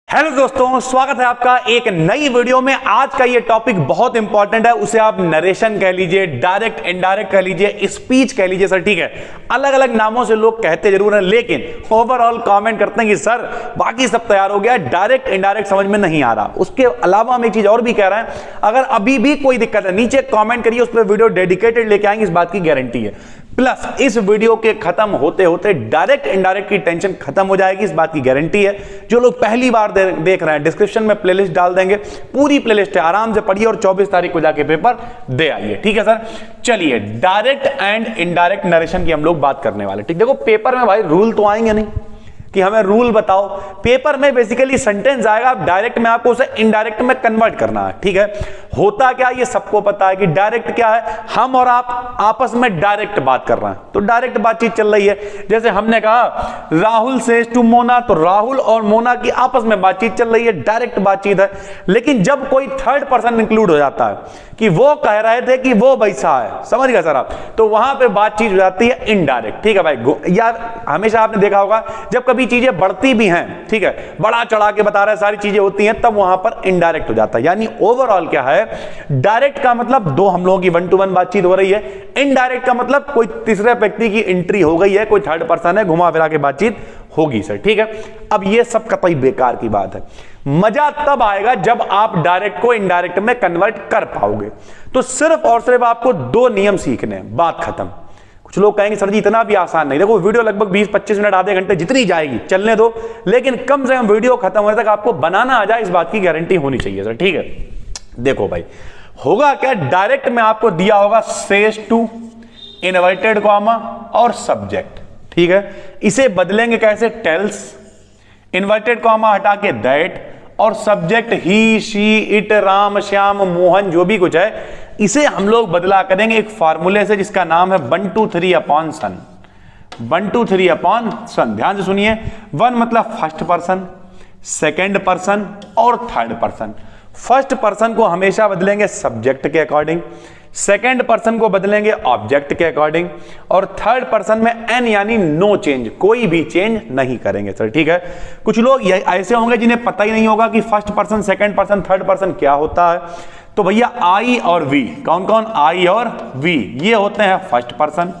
Hello दोस्तों, स्वागत है आपका एक नई वीडियो में। आज का ये टॉपिक बहुत इंपॉर्टेंट है। उसे आप नरेशन कह लीजिए, डायरेक्ट इनडायरेक्ट कह लीजिए, स्पीच कह लीजिए। सर ठीक है, अलग अलग नामों से लोग कहते जरूर हैं, लेकिन ओवरऑल कमेंट करते हैं कि सर बाकी सब तैयार हो गया, डायरेक्ट इनडायरेक्ट समझ में नहीं आ रहा। उसके अलावा हम एक चीज और भी कह रहे हैं, अगर अभी भी कोई दिक्कत है नीचे कॉमेंट करिए, उस पर वीडियो डेडिकेटेड लेके आएंगे, इस बात की गारंटी है। प्लस इस वीडियो के खत्म होते होते डायरेक्ट इनडायरेक्ट की टेंशन खत्म हो जाएगी, इस बात की गारंटी है। जो लोग पहली बार देख रहे हैं, डिस्क्रिप्शन में प्लेलिस्ट डाल देंगे, पूरी प्लेलिस्ट है, आराम से पढ़िए और 24 तारीख को जाके पेपर दे आइए। ठीक है सर, चलिए डायरेक्ट एंड इनडायरेक्ट नरेशन की हम लोग बात करने वाले। ठीक, देखो पेपर में भाई रूल तो आएंगे नहीं कि हमें रूल बताओ। पेपर में बेसिकली सेंटेंस आएगा, डायरेक्ट में आपको उसे इनडायरेक्ट में कन्वर्ट करना है। ठीक है, होता क्या ये सबको पता है कि डायरेक्ट क्या है, हम और आप आपस में डायरेक्ट बात कर रहे हैं, तो डायरेक्ट बातचीत चल रही है। जैसे हमने कहा राहुल सेज टू मोना, तो राहुल और मोना की आपस में बातचीत चल रही है, डायरेक्ट बातचीत है। लेकिन जब कोई थर्ड पर्सन इंक्लूड हो जाता है कि वो कह रहे थे कि वो वैसा है, समझ गए सर आप, तो वहां पे बातचीत हो जाती है इनडायरेक्ट। ठीक है भाई, यार हमेशा आपने देखा होगा जब कभी चीजें बढ़ती भी हैं, ठीक है, बड़ा चढ़ा के बता रहे हैं, सारी चीजें होती हैं, तब वहां पर इनडायरेक्ट हो जाता है। यानी ओवरऑल क्या है, डायरेक्ट का मतलब दो हम लोगों की 1 to 1 बातचीत हो रही है, इनडायरेक्ट का मतलब कोई तीसरे व्यक्ति की एंट्री हो गई है, कोई थर्ड पर्सन है, घुमा फिरा के बातचीत होगी सर। ठीक है, अब ये सब कतई बेकार की बात है। मजा तब आएगा जब आप डायरेक्ट को इनडायरेक्ट में कन्वर्ट कर पाओगे। तो सिर्फ और सिर्फ आपको 2 नियम सीखने हैं, बात खत्म। कुछ लोग कहेंगे सर जी इतना भी आसान नहीं, देखो वीडियो लगभग 20-25 मिनट आधे घंटे जितनी जाएगी चलने दो, लेकिन कम से कम वीडियो खत्म होने तक आपको बनाना आ जाए, इस बात की गारंटी होनी चाहिए सर। ठीक है, देखो भाई होगा क्या, डायरेक्ट में आपको दिया होगा सेज टू, इनवर्टेड कॉमा और सब्जेक्ट। ठीक है, इसे बदलेंगे कैसे, टेल्स, इनवर्टेड कॉमा हटा के दैट, और subject he, she, it, Ram, Shyam, Mohan, जो भी कुछ है, इसे हम लोग बदला करेंगे एक फार्मूले से जिसका नाम है 1 to 3 upon son. 1 to 3 upon son, ध्यान से सुनिए। 1 मतलब फर्स्ट पर्सन, सेकेंड पर्सन और थर्ड पर्सन। फर्स्ट पर्सन को हमेशा बदलेंगे सब्जेक्ट के अकॉर्डिंग, सेकेंड पर्सन को बदलेंगे ऑब्जेक्ट के अकॉर्डिंग, और थर्ड पर्सन में एन यानी नो चेंज, कोई भी चेंज नहीं करेंगे सर। ठीक है, कुछ लोग ऐसे होंगे जिन्हें पता ही नहीं होगा कि first person, second person, third person क्या होता है। तो भैया आई और वी, कौन कौन, आई और वी, ये होते हैं फर्स्ट पर्सन,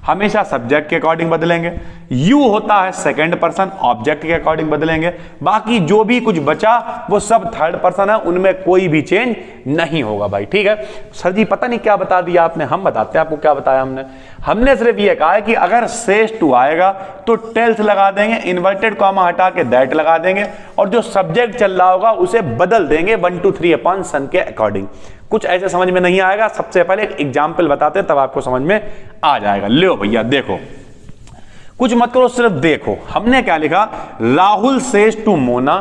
हमेशा सब्जेक्ट के अकॉर्डिंग बदलेंगे। यू होता है सेकंड पर्सन, ऑब्जेक्ट के अकॉर्डिंग बदलेंगे। बाकी जो भी कुछ बचा वो सब थर्ड पर्सन है, उनमें कोई भी चेंज नहीं होगा भाई। ठीक है, सर जी पता नहीं क्या बता दिया आपने, हम बताते हैं आपको क्या बताया हमने सिर्फ ये कहा है कि अगर सेज टू आएगा तो टेल्स लगा देंगे, इन्वर्टेड कॉमा हटा के दैट लगा देंगे, और जो सब्जेक्ट चल रहा होगा उसे बदल देंगे 1 to 3 अपॉन सन के अकॉर्डिंग। कुछ ऐसे समझ में नहीं आएगा, सबसे पहले एक एग्जाम्पल बताते हैं तब आपको समझ में आ जाएगा। लो भैया देखो, कुछ मत करो, सिर्फ देखो। हमने क्या लिखा, Rahul says to Mona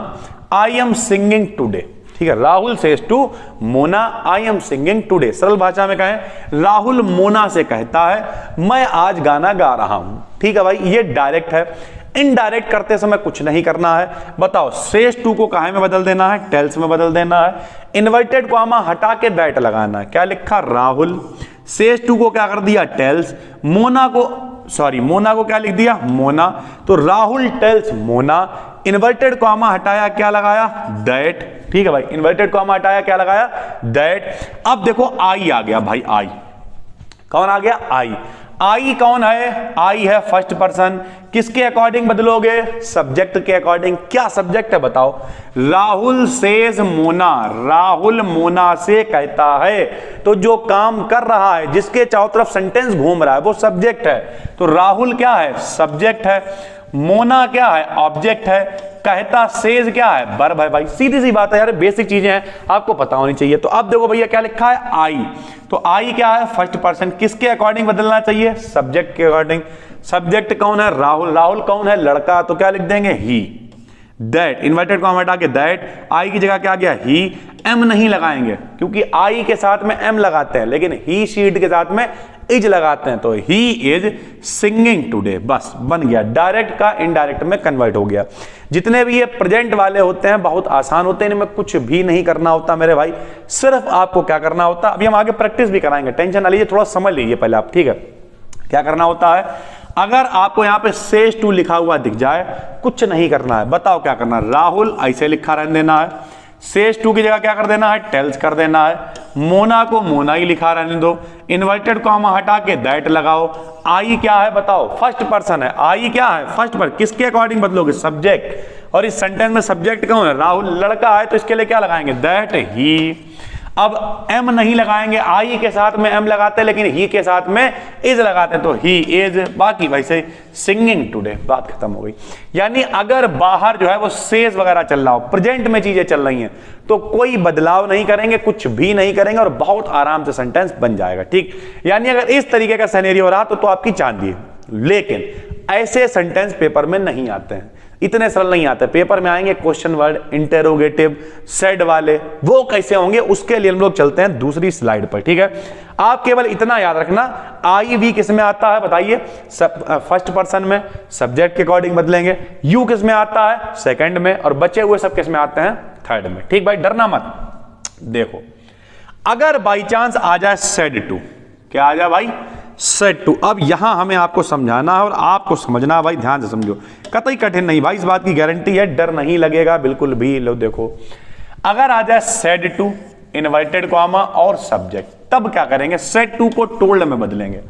I am singing today. ठीक है, Rahul says to Mona I am singing today. सरल भाषा में कहें, राहुल मोना से कहता है मैं आज गाना गा रहा हूं। ठीक है भाई, ये डायरेक्ट है। इनडायरेक्ट करते समय कुछ नहीं करना है। बताओ, सेज टू को काहे में बदल देना है, टेल्स में बदल देना है। इन्वर्टेड कॉमा हटा के दैट लगाना है। क्या लिखा, राहुल, सेज टू को क्या कर दिया, टेल्स, मोना को क्या लिख दिया, मोना, तो Rahul tells Mona, inverted comma हटाया क्या लगाया, दैट। ठीक है भाई, इन्वर्टेड कॉमा हटाया क्या लगाया, दैट। अब देखो आई आ गया भाई, आई कौन आ गया, आई। आई कौन है, आई है फर्स्ट पर्सन, किसके अकॉर्डिंग बदलोगे, सब्जेक्ट के अकॉर्डिंग। क्या सब्जेक्ट है बताओ, राहुल सेज मोना, राहुल मोना से कहता है, तो जो काम कर रहा है, जिसके चारों तरफ सेंटेंस घूम रहा है, वो सब्जेक्ट है। तो राहुल क्या है, सब्जेक्ट है, मोना क्या है, ऑब्जेक्ट है, कहता सेज क्या है, वर्ब है। भाई सीधी सी बात है यार, बेसिक चीजें हैं, आपको पता होनी चाहिए। तो अब देखो भैया क्या लिखा है, आई, तो आई क्या है, फर्स्ट पर्सन, किसके अकॉर्डिंग बदलना चाहिए, सब्जेक्ट के अकॉर्डिंग। सब्जेक्ट कौन है, राहुल, राहुल कौन है, लड़का, तो क्या लिख देंगे, ही। दैट, इन्वर्टेड कॉमा हटा के दैट, आई की जगह क्या गया, ही। एम नहीं लगाएंगे क्योंकि आई के साथ में एम लगाते हैं, लेकिन ही शीट के साथ में इज लगाते हैं, तो ही इज सिंगिंग टुडे। बस बन गया, डायरेक्ट का इनडायरेक्ट में कन्वर्ट हो गया। जितने भी ये प्रेजेंट वाले होते हैं बहुत आसान होते हैं, इनमें कुछ भी नहीं करना होता मेरे भाई, सिर्फ आपको क्या करना होता है, अभी हम आगे प्रैक्टिस भी कराएंगे, टेंशन ना लीजिए, थोड़ा समझ लीजिए पहले आप। ठीक है, क्या करना होता है, अगर आपको यहां पे सेज टू लिखा हुआ दिख जाए, कुछ नहीं करना है, बताओ क्या करना है। राहुल ऐसे लिखा रहने देना है, सेज टू की जगह क्या कर देना है, टेल्स कर देना है। मोना को मोना ही लिखा रहने दो, इन्वर्टेड कॉमा हटा के दैट लगाओ। आई क्या है बताओ, फर्स्ट पर्सन है, आई क्या है फर्स्ट पर्सन, किसके अकॉर्डिंग बदलोगे, सब्जेक्ट। और इस सेंटेंस में सब्जेक्ट कौन है, राहुल लड़का है, तो इसके लिए क्या लगाएंगे, दैट ही। अब एम नहीं लगाएंगे, आई के साथ में एम लगाते हैं, लेकिन ही के साथ में इज लगाते हैं, तो ही इज। बाकी वैसे सिंगिंग टुडे, बात खत्म हो गई। यानी अगर बाहर जो है वो सेज वगैरह चल रहा हो, प्रेजेंट में चीजें चल रही हैं, तो कोई बदलाव नहीं करेंगे, कुछ भी नहीं करेंगे और बहुत आराम से सेंटेंस बन जाएगा। ठीक, यानी अगर इस तरीके का सिनेरियो रहा तो आपकी चांदी है। लेकिन ऐसे सेंटेंस पेपर में नहीं आते हैं, इतने सरल नहीं आते। पेपर में आएंगे क्वेश्चन वर्ड, इंटेरोगेटिव, सेड वाले, वो कैसे होंगे उसके लिए हम लोग चलते हैं दूसरी स्लाइड पर। ठीक है, आप केवल इतना याद रखना, आई वी किस में आता है बताइए, फर्स्ट पर्सन में, सब्जेक्ट के अकॉर्डिंग बदलेंगे। यू किस में आता है, सेकंड में, और बचे हुए सब किस में आते हैं, थर्ड में। ठीक भाई, डरना मत। देखो, अगर बाई चांस आ जाए सेड टू, क्या आ जाए भाई, सेड टू। अब यहां हमें आपको समझाना है और आपको समझना है भाई, ध्यान से समझो, कतई कठिन नहीं भाई, इस बात की गारंटी है, डर नहीं लगेगा बिल्कुल भी। लो देखो, अगर आ जाए सेड टू, इन्वर्टेड कॉमा और सब्जेक्ट, तब क्या करेंगे, सेड टू को टोल्ड में बदलेंगे।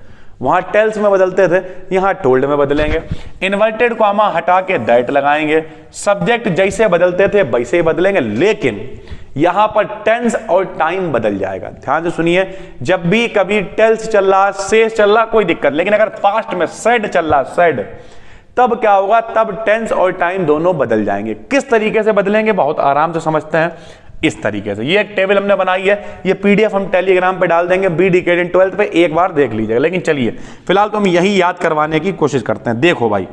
वहां टेल्स में बदलते थे, यहां टोल्ड में बदलेंगे। इन्वर्टेड कॉमा हटा के दैट लगाएंगे। सब्जेक्ट जैसे बदलते थे वैसे ही बदलेंगे, लेकिन यहां पर टेंस और टाइम बदल जाएगा। ध्यान से सुनिए, जब भी कभी टेल्स चल रहा, सेज चल रहा, कोई दिक्कत, लेकिन अगर पास्ट में सेड चल रहा, सेड, तब क्या होगा, तब टेंस और टाइम दोनों बदल जाएंगे। किस तरीके से बदलेंगे, बहुत आराम से समझते हैं, इस तरीके से। ये एक टेबल हमने बनाई है, ये पीडीएफ हम टेलीग्राम पे डाल देंगे, बी डिकेड 12th पे, एक बार देख लीजिएगा। लेकिन चलिए फिलहाल तो हम यही याद करवाने की कोशिश करते हैं। देखो भाई,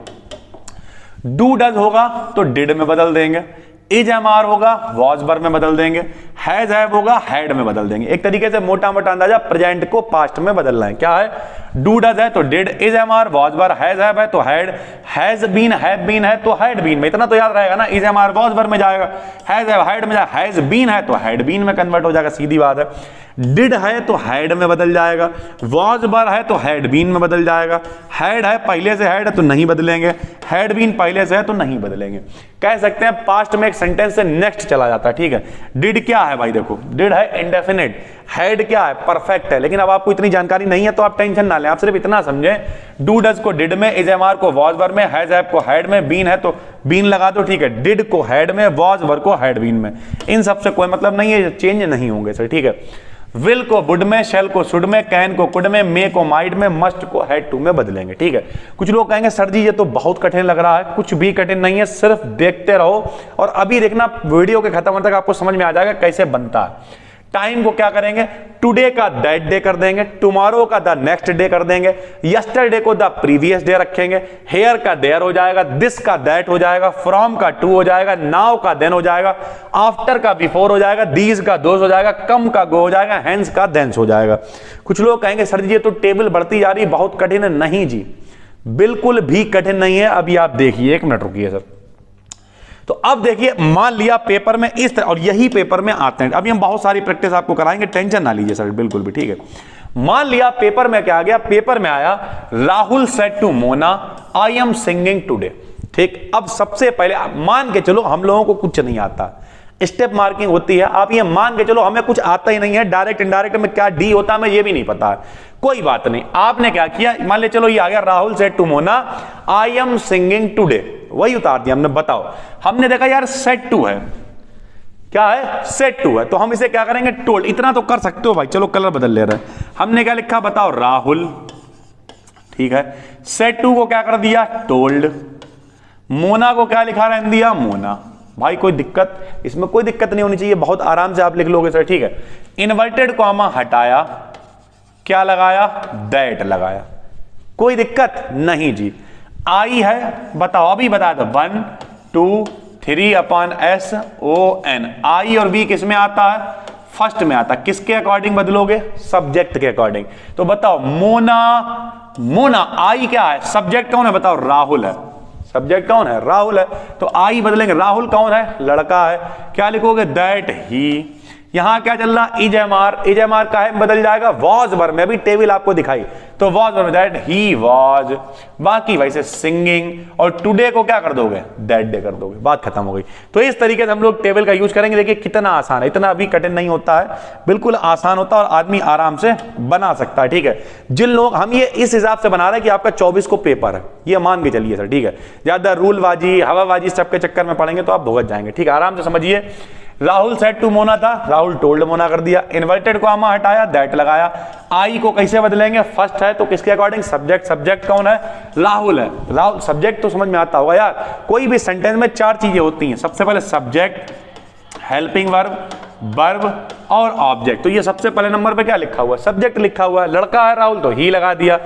डू डज होगा तो डिड में बदल देंगे, इज एम आर होगा वॉज वर में बदल देंगे, हैज हैव होगा हैड में बदल देंगे। एक तरीके से मोटा मोटा अंदाजा प्रेजेंट को पास्ट में बदलना है। क्या है, डू डज है तो did, is am are was were, has have है तो had, has been have been है तो हैड बीन में। इतना तो याद रहेगा ना, is am are was were में जाएगा, हैज हैव हैड में जाएगा, हैज बीन है तो हैड बीन में कन्वर्ट हो जाएगा, सीधी बात है। डिड है तो हैड में बदल जाएगा, वॉज वर है तो हैड बीन में बदल जाएगा, हैड है पहले से हैड है तो नहीं बदलेंगे, हैड बीन पहले से है तो नहीं बदलेंगे। कह सकते हैं पास्ट में एक सेंटेंस से नेक्स्ट चला जाता है। ठीक है, डिड क्या है भाई, देखो डिड है इंडेफिनिट, हैड क्या है परफेक्ट है। लेकिन अब आपको इतनी जानकारी नहीं है तो आप टेंशन ना लें, आप सिर्फ इतना समझें, डू डज को डिड में, इज एम आर को वॉज वर में, हैज हैव को हैड में, बीन है तो बीन लगा दो। ठीक है, डिड को हैड में, वॉज वर को हैड बीन में, इन सबसे कोई मतलब नहीं है, चेंज नहीं होंगे सर। ठीक है, विल को वुड में, शेल को शुड में, कैन को कुड में, मे को माइट में, मस्ट को हैड टू में बदलेंगे। ठीक है, कुछ लोग कहेंगे सर जी ये तो बहुत कठिन लग रहा है, कुछ भी कठिन नहीं है, सिर्फ देखते रहो और अभी देखना वीडियो के खत्म होने तक आपको समझ में आ जाएगा कैसे बनता है। टाइम को क्या करेंगे, टुडे का दैट डे कर देंगे, टुमारो का द नेक्स्ट डे कर देंगे, यस्टरडे को द प्रीवियस डे रखेंगे, हेयर का देयर हो जाएगा, दिस का दैट हो जाएगा, फ्रॉम का टू हो जाएगा, नाउ का देन हो जाएगा, आफ्टर का बिफोर हो जाएगा, दीज का दोज हो जाएगा, कम का गो हो जाएगा, हैंस का देंस हो जाएगा। कुछ लोग कहेंगे सर जी ये तो टेबल बढ़ती जा रही, बहुत कठिन है। नहीं जी, बिल्कुल भी कठिन नहीं है। अभी आप देखिए, एक मिनट रुकिए सर। तो अब देखिए, मान लिया पेपर में इस तरह, और यही पेपर में आते हैं, अभी हम बहुत सारी प्रैक्टिस आपको कराएंगे, टेंशन ना लीजिए सर, बिल्कुल भी। ठीक है, मान लिया पेपर में क्या आ गया, पेपर में आया Rahul said to Mona I am singing today. ठीक, अब सबसे पहले मान के चलो हम लोगों को कुछ नहीं आता, स्टेप मार्किंग होती है, आप ये मान के चलो हमें कुछ आता ही नहीं है, डायरेक्ट इनडायरेक्ट में क्या डी होता है हमें ये भी नहीं पता है, कोई बात नहीं। आपने क्या किया, मान ले चलो ये आ गया Rahul said to Mona I am singing today, वही उतार दिया हमने। बताओ, हमने देखा यार सेड टू है, क्या है, सेड टू है, तो हम इसे क्या करेंगे, टोल्ड। इतना तो कर सकते हो भाई, चलो कलर बदल ले रहे हैं। हमने क्या लिखा बताओ, राहुल। ठीक है, सेड टू को क्या कर दिया, टोल्ड। मोना को क्या लिखा रहने दिया, मोना। भाई कोई दिक्कत, इसमें कोई दिक्कत नहीं होनी चाहिए, बहुत आराम से आप लिख लोगे सर। ठीक है, इन्वर्टेड कॉमा हटाया, क्या लगाया, दैट लगाया, कोई दिक्कत नहीं जी। आई है, बताओ अभी बताया था, 1 2 3 अपॉन एस ओ एन। आई और बी किस में आता है, फर्स्ट में आता है। किसके अकॉर्डिंग बदलोगे, सब्जेक्ट के अकॉर्डिंग। तो बताओ मोना, मोना आई क्या है, सब्जेक्ट कौन है बताओ, राहुल है। सब्जेक्ट कौन है, राहुल है, तो आई बदलेंगे, राहुल कौन है, लड़का है। क्या लिखोगे, दैट ही। यहां क्या चल रहा, is am are, is am are काहे में बदल जाएगा, वॉज वर्ब में। अभी टेबल आपको दिखाई तो वॉज वर्ब में दैट ही वॉज, बाकी वैसे सिंगिंग, और टुडे को क्या कर दोगे, दैट डे कर दोगे, बात खत्म हो गई। तो इस तरीके से हम लोग टेबल का यूज करेंगे। देखिए कितना आसान है, इतना अभी कठिन नहीं होता है, बिल्कुल आसान होता है और आदमी आराम से बना सकता है। ठीक है, जिन लोग हम ये इस हिसाब से बना रहे हैं कि आपका 24 को पेपर है, ये मान के चलिए सर। ठीक है, ज्यादा रूलबाजी हवाबाजी सब के चक्कर में पड़ेंगे तो आप भुगत जाएंगे। ठीक है, आराम से समझिए। राहुल सेड टू मोना था, राहुल टोल्ड मोना कर दिया, इन्वर्टेड कॉमा हटाया, दैट लगाया। आई को कैसे बदलेंगे, फर्स्ट है तो किसके अकॉर्डिंग, सब्जेक्ट, सब्जेक्ट कौन है, राहुल है। राहुल सब्जेक्ट तो समझ में आता होगा यार, कोई भी सेंटेंस में 4 चीजें होती हैं, सबसे पहले सब्जेक्ट, हेल्पिंग वर्ब, वर्ब और ऑब्जेक्ट। तो ये सबसे पहले नंबर पे क्या लिखा हुआ है, सब्जेक्ट लिखा हुआ है, लड़का है राहुल तो ही लगा दिया।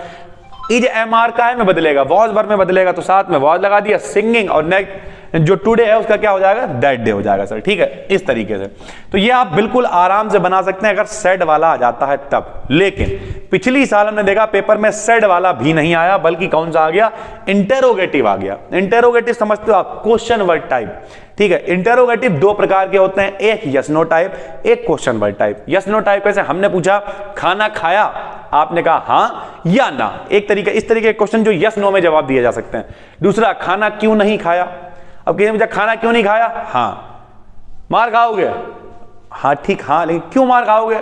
इज एम आर का है में बदलेगा, वॉज वर्ब में बदलेगा तो साथ में वॉज लगा दिया। सिंगिंग और नेक्स्ट जो टुडे है उसका क्या हो जाएगा, दैट डे हो जाएगा सर। ठीक है, इस तरीके से तो ये आप बिल्कुल आराम से बना सकते हैं अगर सेड वाला आ जाता है तब। लेकिन पिछली साल हमने देखा पेपर में सेड वाला भी नहीं आया, बल्कि कौन सा आ गया, इंटेरोगेटिव आ गया। इंटेरोगेटिव समझते हो आप, क्वेश्चन वर्ड टाइप। ठीक है, इंटेरोगेटिव 2 प्रकार के होते हैं, एक यस नो टाइप, एक question word type. Yes no type ऐसे हमने पूछा खाना खाया, आपने कहा हाँ या ना, एक तरीके, इस तरीके के क्वेश्चन जो यस नो में जवाब दिए जा सकते हैं। दूसरा, खाना क्यों नहीं खाया, अब किसी ने पूछा खाना क्यों नहीं खाया, हाँ, मार खाओगे, हाँ ठीक, हाँ लेकिन क्यों मार खाओगे।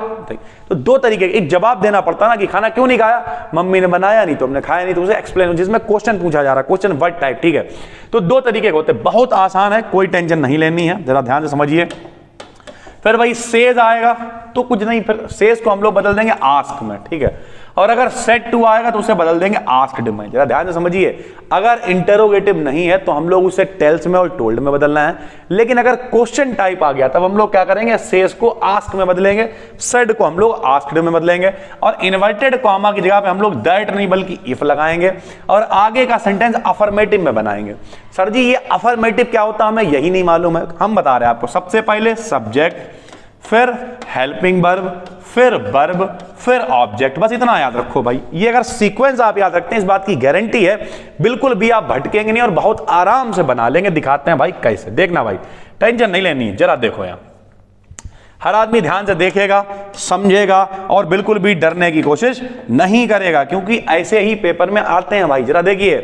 तो 2 तरीके, एक जवाब देना पड़ता ना कि खाना क्यों नहीं खाया, मम्मी ने बनाया नहीं तो हमने खाया नहीं, तो उसे एक्सप्लेन, जिसमें क्वेश्चन पूछा जा रहा है, क्वेश्चन वर्ड टाइप। ठीक है, तो 2 तरीके के होते हैं, बहुत आसान है, कोई टेंशन नहीं लेनी है, जरा ध्यान से समझिए। फिर भाई सेज आएगा तो कुछ नहीं, फिर सेज को हम लोग बदल देंगे आस्क में। ठीक है, और अगर सेड टू आएगा तो उसे बदल देंगे आस्क्ड में। जरा ध्यान से समझिए, अगर इंटेरोगेटिव नहीं है तो हम लोग उसे टेल्स में और टोल्ड में बदलना है। लेकिन अगर क्वेश्चन टाइप आ गया तब हम लोग क्या करेंगे, सेज को आस्क में बदलेंगे, सेड को हम लोग आस्क्ड में बदलेंगे, और इन्वर्टेड कॉमा की जगह पे हम लोग दैट नहीं बल्कि इफ लगाएंगे, और आगे का सेंटेंस अफर्मेटिव में बनाएंगे। सर जी ये अफर्मेटिव क्या होता है हमें यही नहीं मालूम है, हम बता रहे हैं आपको। सबसे पहले सब्जेक्ट, फिर हेल्पिंग वर्ब, फिर वर्ब, फिर ऑब्जेक्ट, बस इतना याद रखो भाई। ये अगर सीक्वेंस आप याद रखते हैं, इस बात की गारंटी है बिल्कुल भी आप भटकेंगे नहीं और बहुत आराम से बना लेंगे। दिखाते हैं भाई कैसे, देखना भाई, टेंशन नहीं लेनी है। जरा देखो यहां, हर आदमी ध्यान से देखेगा, समझेगा और बिल्कुल भी डरने की कोशिश नहीं करेगा, क्योंकि ऐसे ही पेपर में आते हैं भाई। जरा देखिए,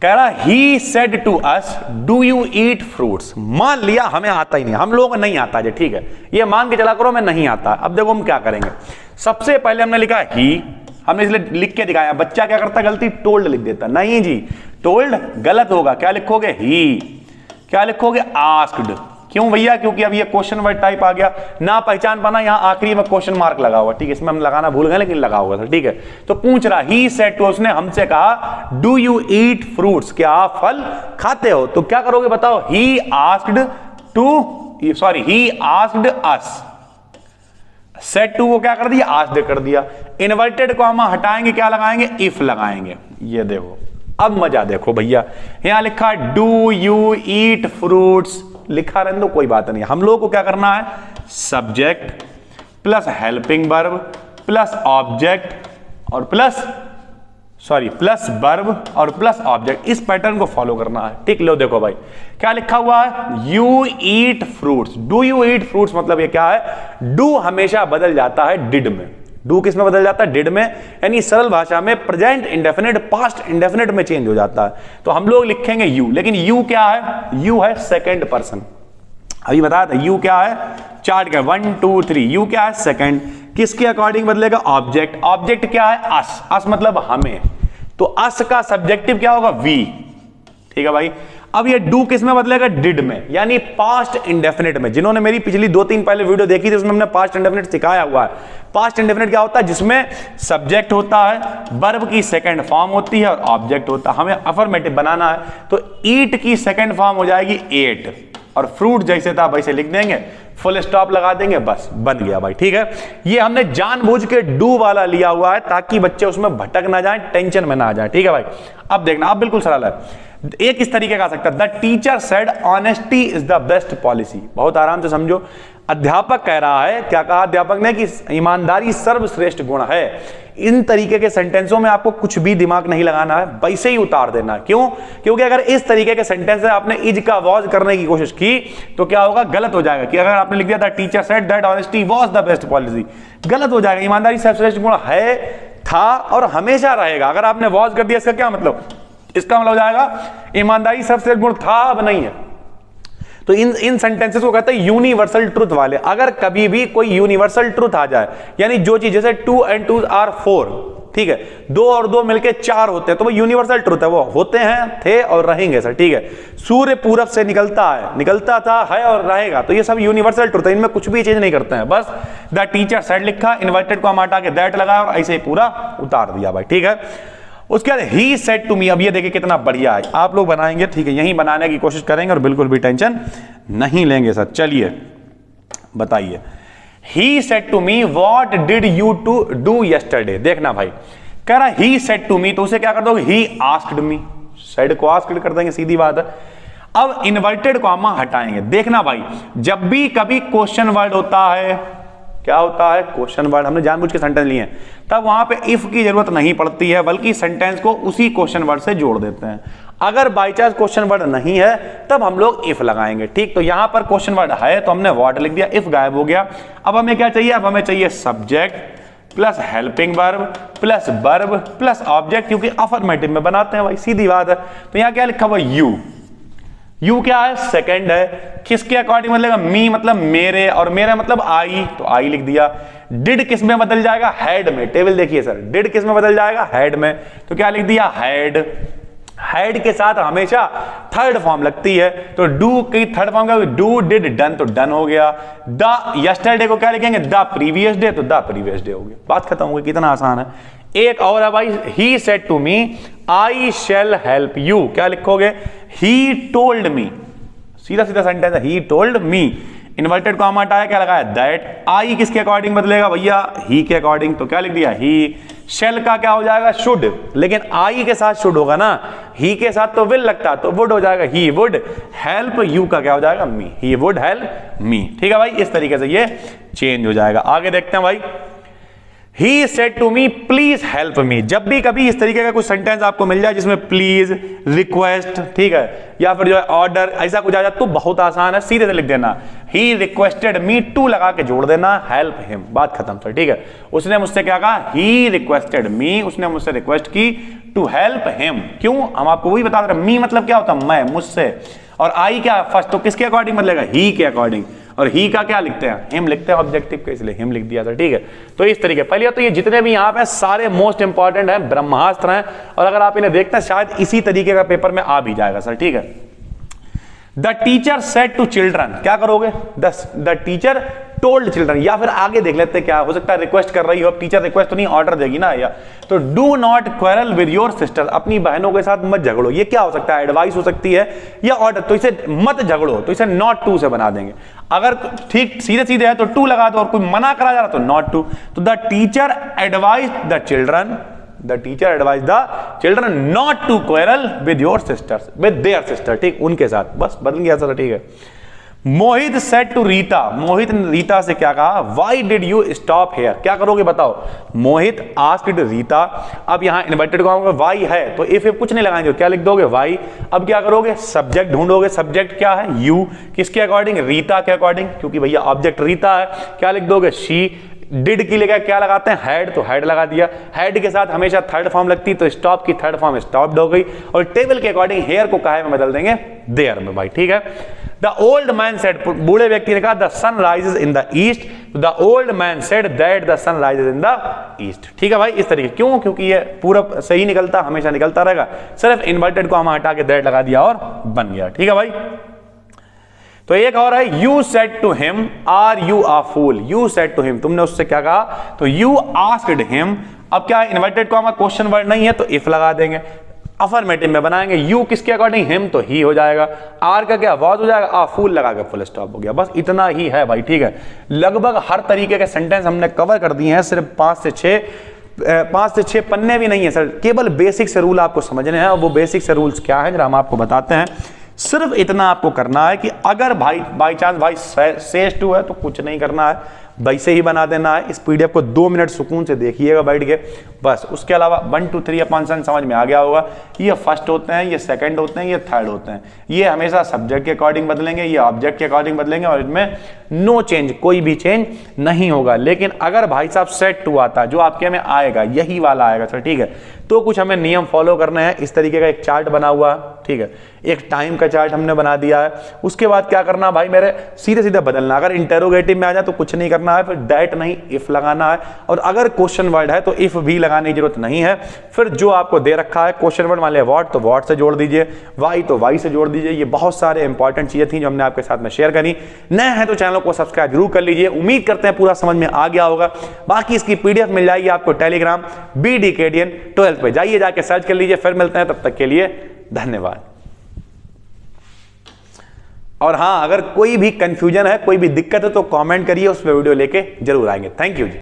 कह रहा he said to us do you eat fruits. मान लिया हमें आता ही नहीं, हम लोगों को नहीं आता है, ठीक है, ये मान के चला करो मैं नहीं आता। अब देखो हम क्या करेंगे, सबसे पहले हमने लिखा ही, हमने इसलिए लिख के दिखाया। बच्चा क्या करता गलती, टोल्ड लिख देता। नहीं जी, टोल्ड गलत होगा, क्या लिखोगे ही, क्या लिखोगे आस्क्ड। क्यों भैया, क्योंकि अब ये क्वेश्चन वर्ड टाइप आ गया, ना पहचान पाना, यहां आखिरी में क्वेश्चन मार्क लगा हुआ। ठीक है, इसमें हम लगाना भूल गए लेकिन लगा हुआ था। ठीक है, तो पूछ रहा ही सेड टू, उसने हमसे कहा डू यू ईट फ्रूट्स, क्या आप फल खाते हो। तो क्या करोगे बताओ, he asked to, sorry he asked us, said to को क्या कर दिया, आस्क्ड कर दिया। इन्वर्टेड कॉमा हटाएंगे, क्या लगाएंगे, इफ लगाएंगे। ये देखो अब मजा देखो भैया, यहां लिखा डू यू ईट फ्रूट्स, लिखा रहने दो कोई बात नहीं। हम लोगों को क्या करना है, subject plus helping verb plus object और प्लस वर्ब और प्लस ऑब्जेक्ट, इस पैटर्न को फॉलो करना है। ठीक, लो देखो भाई क्या लिखा हुआ है, you eat fruits, do you eat fruits, मतलब ये क्या है, डू हमेशा बदल जाता है डिड में। डू किस में बदल जाता है, डिड में, यानी सरल भाषा में प्रेजेंट इंडेफिनिट पास्ट इंडेफिनिट में चेंज हो जाता है। तो हम लोग लिखेंगे यू, लेकिन यू क्या है, यू है सेकंड पर्सन। अभी बताया था यू क्या है, चार्ट का 1 2 3, यू क्या है सेकंड, किसके अकॉर्डिंग बदलेगा, ऑब्जेक्ट। ऑब्जेक्ट क्या है, अस, अस मतलब हमें, तो अस का सब्जेक्टिव क्या होगा, वी। ठीक है भाई, अब ये डू किस में बदलेगा, डिड में, यानी पास्ट इंडेफिनिट में। जिन्होंने मेरी पिछली 2-3 पहले वीडियो देखी थी उसमें हमने पास्ट इंडेफिनिट सिखाया हुआ है। पास्ट इंडेफिनिट क्या होता है, जिसमें सब्जेक्ट होता है, वर्ब की सेकंड फॉर्म होती है और ऑब्जेक्ट होता है। हमें अफर्मेटिव बनाना है, तो ईट की सेकंड फॉर्म हो जाएगी एट, और फ्रूट जैसे था वैसे लिख देंगे, फुल स्टॉप लगा देंगे, बस बन गया भाई। ठीक है, ये हमने जानबूझ के डू वाला लिया हुआ है ताकि बच्चे उसमें भटक ना जाएं, टेंशन में ना आ जाए। ठीक है भाई, अब देखना, अब बिल्कुल सरल है। एक इस तरीके का आ सकता है, the teacher said honesty is the best policy. बहुत आराम से समझो, अध्यापक कह रहा है, क्या कहा अध्यापक ने, कि ईमानदारी सर्वश्रेष्ठ गुण है। इन तरीके के सेंटेंसों में आपको कुछ भी दिमाग नहीं लगाना है, वैसे ही उतार देना है। क्यों? क्योंकि अगर इस तरीके के सेंटेंस से आपने इज का वॉज करने की कोशिश की तो क्या होगा, गलत हो जाएगा। कि अगर आपने लिख दिया the teacher said that honesty was the best policy, गलत हो जाएगा। ईमानदारी सर्वश्रेष्ठ गुण है, था और हमेशा रहेगा। अगर आपने वॉज कर दिया, इसका क्या मतलब, इसका मतलब हो जाएगा ईमानदारी सर्वश्रेष्ठ गुण था, अब नहीं है। तो इन सेंटेंसेस को कहते हैं यूनिवर्सल ट्रुथ वाले। अगर कभी भी कोई यूनिवर्सल ट्रुथ आ जाए, यानी जो चीज जैसे 2 and 2 are 4, ठीक है, 2 और 2 मिलके 4 होते हैं, तो वो यूनिवर्सल ट्रुथ है, वो होते हैं, थे और रहेंगे सर, ठीक है। सूर्य पूरब से निकलता है, निकलता था, है और रहेगा, तो ये सब यूनिवर्सल ट्रुथ है, इनमें कुछ भी चेंज नहीं करते हैं। बस द टीचर सेड लिखा, इन्वर्टेड को हम हटा के दैट लगाया और ऐसे ही पूरा उतार दिया भाई, ठीक है। उसके बाद ही सेड टू मी, अब ये देखिए कितना बढ़िया है, आप लोग बनाएंगे, ठीक है, यही बनाने की कोशिश करेंगे और बिल्कुल भी टेंशन नहीं लेंगे सर। चलिए बताइए, he said to me what did you to do yesterday. देखना भाई, कह रहा ही सेड टू मी, तो उसे क्या कर दोगे, ही आस्क्ड मी, सेड को आस्क्ड कर देंगे, सीधी बात है। अब इन्वर्टेड कॉमा हटाएंगे। देखना भाई, जब भी कभी क्वेश्चन वर्ड होता है, क्या होता है, क्वेश्चन वर्ड, हमने जानबूझ के सेंटेंस लिए हैं, तब वहां पे इफ की जरूरत नहीं पड़ती है, बल्कि सेंटेंस को उसी क्वेश्चन वर्ड से जोड़ देते हैं। अगर बाई चांस क्वेश्चन वर्ड नहीं है तब हम लोग इफ लगाएंगे, ठीक। तो यहां पर क्वेश्चन वर्ड है तो हमने व्हाट लिख दिया, इफ गायब हो गया। अब हमें क्या चाहिए, अब हमें चाहिए subject plus helping verb plus verb plus object, क्योंकि अफर्मेटिव में बनाते हैं भाई, सीधी बात है। तो यहां क्या लिखा हुआ, यू, यू क्या है, सेकंड है, किसके अकॉर्डिंग बदलेगा, मी मतलब मेरे, और मेरा मतलब आई, तो आई लिख दिया। डिड किस में बदल जाएगा, हेड में। टेबल देखिए सर, डिड किस में बदल जाएगा, हेड में, तो क्या लिख दिया, हेड। हेड के साथ हमेशा थर्ड फॉर्म लगती है, तो डू की थर्ड फॉर्म क्या, डू डिड डन, तो डन हो गया। द यस्टरडे को क्या लिखेंगे, द प्रीवियस डे, तो द प्रीवियस डे हो गया, बात खत्म हो गई। कितना आसान है। एक और है भाई, he said to me I shall help you, क्या लिखोगे, ही टोल्ड मी, सीधा सीधा सेंटेंस है, he told me. Inverted comma हटाया, क्या लगाया, दैट। आई किसके अकॉर्डिंग बदलेगा भैया, ही के अकॉर्डिंग, तो क्या लिख दिया, ही। शेल का क्या हो जाएगा, शुड, लेकिन आई के साथ शुड होगा ना, ही के साथ तो विल लगता, तो वुड हो जाएगा, ही वुड हेल्प यू का क्या हो जाएगा, मी, ही वुड हेल्प मी, ठीक है भाई। इस तरीके से ये चेंज हो जाएगा। आगे देखते हैं भाई, he said to me please help me. जब भी कभी इस तरीके का कुछ सेंटेंस आपको मिल जाए जिसमें प्लीज, रिक्वेस्ट, ठीक है, या फिर जो है ऑर्डर, ऐसा कुछ आ जाए तो बहुत आसान है, सीधे से लिख देना, ही रिक्वेस्टेड मी, टू लगा के जोड़ देना, हेल्प हिम, बात खत्म सर, ठीक है। उसने मुझसे क्या कहा, ही रिक्वेस्टेड मी, उसने मुझसे रिक्वेस्ट की टू हेल्प हिम। क्यों, हम आपको वही बता रहे हैं, मी मतलब क्या होता है, मैं, मुझसे, और आई क्या फर्स्ट, तो किसके अकॉर्डिंग बदलेगा, ही के अकॉर्डिंग, और ही का क्या लिखते हैं, हिम लिखते हैं ऑब्जेक्टिव के, इसलिए हिम लिख दिया था, ठीक है। तो इस तरीके, पहले तो ये जितने भी यहाँ पे सारे मोस्ट इंपॉर्टेंट हैं, ब्रह्मास्त्र हैं, और अगर आप इन्हें देखते हैं शायद इसी तरीके का पेपर में आ भी जाएगा सर, ठीक है। The teacher said to children, क्या करोगे, द टीचर टोल्ड चिल्ड्रन, या फिर आगे देख लेते हैं क्या हो सकता है, रिक्वेस्ट कर रही हो, अब टीचर रिक्वेस्ट तो नहीं, ऑर्डर देगी ना, या तो do not quarrel with your sister, अपनी बहनों के साथ मत झगड़ो। ये क्या हो सकता है, एडवाइस हो सकती है या ऑर्डर, तो इसे मत झगड़ो, तो इसे नॉट टू से बना देंगे। अगर ठीक सीधे सीधे है तो टू लगा दो, और कोई मना करा जा रहा तो नॉट टू। तो the teacher advise the children, the teacher advise the children not to quarrel with your sisters, with their sister, ठीक, उनके साथ, बस बदल गया सर, ठीक है। मोहित सेड टू रीता, मोहित ने रीता से क्या कहा, why did you stop here, क्या करोगे बताओ, मोहित आस्क्ड रीता। अब यहां इन्वर्टेड कॉमा वाई है तो इफ कुछ नहीं लगाएंगे, क्या लिख दोगे, वाई। अब क्या करोगे, सब्जेक्ट ढूंढोगे, सब्जेक्ट क्या है, यू, किसके अकॉर्डिंग, रीता के अकॉर्डिंग, क्योंकि भैया ऑब्जेक्ट रीता है, क्या लिख दोगे, शी। डिड की लेकर क्या लगाते हैं, हेड, तो हेड लगा दिया। हेड के साथ हमेशा थर्ड फॉर्म लगती, तो स्टॉप की थर्ड फॉर्म स्टॉप्ड हो गई, और टेबल के अकॉर्डिंग हेयर को काहे में बदल देंगे, देयर में भाई, ठीक है। द ओल्ड मैन सेड, बूढ़े व्यक्ति ने कहा, the sun rises in the east, the old man said that the sun rises in the east, ठीक है भाई। इस तरीके, क्यों, क्योंकि ये पूरब सही निकलता, हमेशा निकलता रहेगा, सिर्फ इन्वर्टेड को हम हटा के दैट लगा दिया और बन गया, ठीक है भाई। तो एक और है, you said to him are you a fool, you said to him, तुमने उससे क्या कहा, तो यू आस्क्ड हिम। अब क्या है, इन्वर्टेड कॉमा क्वेश्चन वर्ड नहीं है तो इफ लगा देंगे, अफर्मेटिव में बनाएंगे, यू किसके अकॉर्डिंग, हिम, तो ही हो जाएगा, आर का क्या वाज हो जाएगा, आ फूल लगा के फुल स्टॉप हो गया, बस इतना ही है भाई, ठीक है। लगभग हर तरीके के सेंटेंस हमने कवर कर दिए हैं, सिर्फ 5 से 6 5 से 6 पन्ने भी नहीं है सर, केवल बेसिक से रूल आपको समझने हैं। और वो बेसिक से रूल्स क्या है जरा हम आपको बताते हैं। सिर्फ इतना आपको करना है कि अगर बाई चांस भाई शेष 2 है तो कुछ नहीं करना है, वैसे ही बना देना है। इस पीडीएफ को 2 मिनट सुकून से देखिएगा बैठ के, बस। उसके अलावा 1 2 3 अपन समझ में आ गया होगा। ये फर्स्ट होते हैं, ये सेकंड होते हैं, ये थर्ड होते हैं। ये हमेशा सब्जेक्ट के अकॉर्डिंग बदलेंगे, ये ऑब्जेक्ट के अकॉर्डिंग बदलेंगे और इसमें नो चेंज, कोई भी चेंज नहीं होगा। लेकिन अगर भाई साहब सेट 2 आता है, जो आपके में आएगा यही वाला आएगा सर, ठीक है, तो कुछ हमें नियम फॉलो करने हैं। इस तरीके का एक चार्ट बना हुआ है, ठीक है, एक टाइम का चार्ट हमने बना दिया है। उसके बाद क्या करना भाई मेरे, सीधे सीधे बदलना। अगर इंटेरोगेटिव में आ जाए तो कुछ नहीं करना है, फिर दैट नहीं इफ लगाना है। और अगर क्वेश्चन वर्ड है तो इफ भी लगाने की जरूरत नहीं है। फिर जो आपको दे रखा है क्वेश्चन वर्ड, मान लिया व्हाट तो व्हाट से जोड़ दीजिए, वाई तो वाई से जोड़ दीजिए। ये बहुत सारे इंपॉर्टेंट चीजें थी जो हमने आपके साथ में शेयर करी। नए हैं तो चैनल को सब्सक्राइब जरूर कर लीजिए। उम्मीद करते हैं पूरा समझ में आ गया होगा। बाकी इसकी पीडीएफ मिल जाएगी आपको टेलीग्राम BDKDN 12 पे, जाइए जाके सर्च कर लीजिए। फिर मिलते हैं, तब तक के लिए धन्यवाद। और हाँ, अगर कोई भी कंफ्यूजन है, कोई भी दिक्कत है तो कमेंट करिए, उस पर वीडियो लेके जरूर आएंगे। Thank you ji.